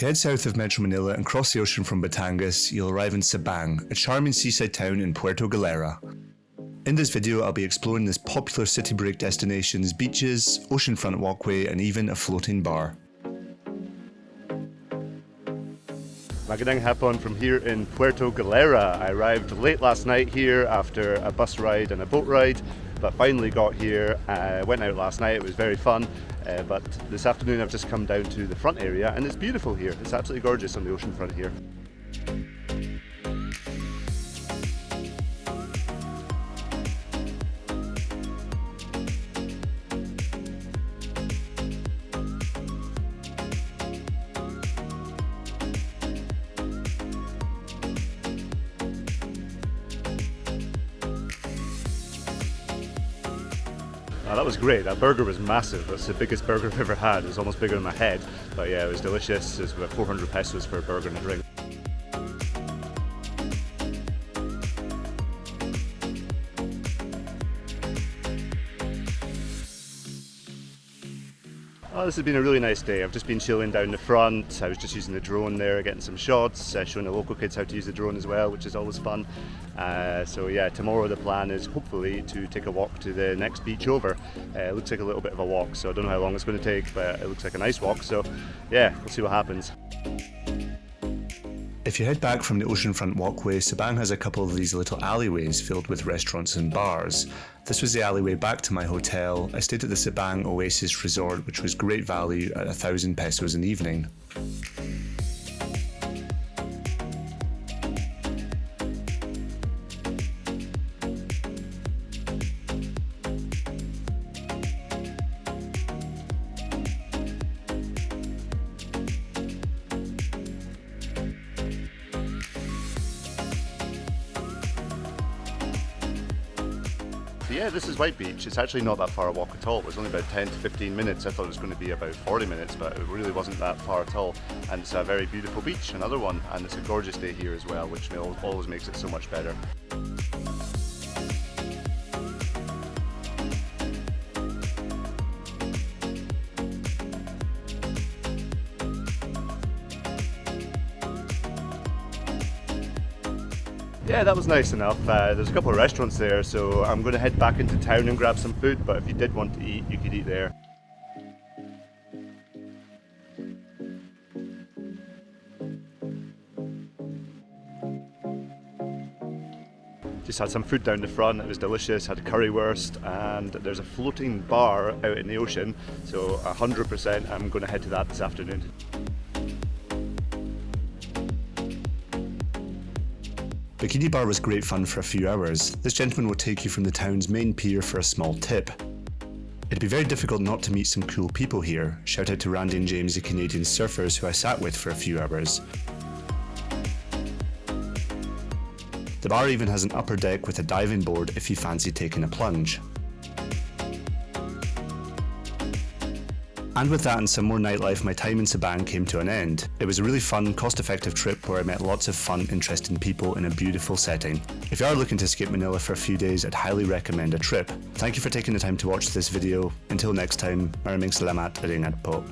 If you head south of Metro Manila and cross the ocean from Batangas, you'll arrive in Sabang, a charming seaside town in Puerto Galera. In this video, I'll be exploring this popular city break destination's beaches, oceanfront walkway, and even a floating bar. Magandang hapon from here in Puerto Galera. I arrived late last night here after a bus ride and a boat ride, but finally got here. Went out last night, it was very fun, but this afternoon I've just come down to the front area and it's beautiful here. It's absolutely gorgeous on the ocean front here. That was great. That burger was massive. That's the biggest burger I've ever had. It was almost bigger than my head. But yeah, it was delicious. It was about 400 pesos for a burger and a drink. Oh, this has been a really nice day. I've just been chilling down the front. I was just using the drone there, getting some shots, showing the local kids how to use the drone as well, which is always fun. So yeah, tomorrow the plan is hopefully to take a walk to the next beach over. It looks like a little bit of a walk, so I don't know how long it's going to take, but it looks like a nice walk. So yeah, we'll see what happens. If you head back from the oceanfront walkway, Sabang has a couple of these little alleyways filled with restaurants and bars. This was the alleyway back to my hotel. I stayed at the Sabang Oasis Resort, which was great value at 1,000 pesos an evening. Yeah, this is White Beach. It's actually not that far a walk at all. It was only about 10 to 15 minutes. I thought it was going to be about 40 minutes, but it really wasn't that far at all. And it's a very beautiful beach, another one, and it's a gorgeous day here as well, which always makes it so much better. Yeah, that was nice enough. There's a couple of restaurants there, so I'm going to head back into town and grab some food, but if you did want to eat, you could eat there. Just had some food down the front, it was delicious, had a currywurst, and there's a floating bar out in the ocean, so 100% I'm going to head to that this afternoon. Bikini Bar was great fun for a few hours. This gentleman will take you from the town's main pier for a small tip. It'd be very difficult not to meet some cool people here. Shout out to Randy and James, the Canadian surfers who I sat with for a few hours. The bar even has an upper deck with a diving board if you fancy taking a plunge. And with that and some more nightlife, my time in Sabang came to an end. It was a really fun, cost-effective trip where I met lots of fun, interesting people in a beautiful setting. If you are looking to escape Manila for a few days, I'd highly recommend a trip. Thank you for taking the time to watch this video. Until next time, maraming salamat, aringat po.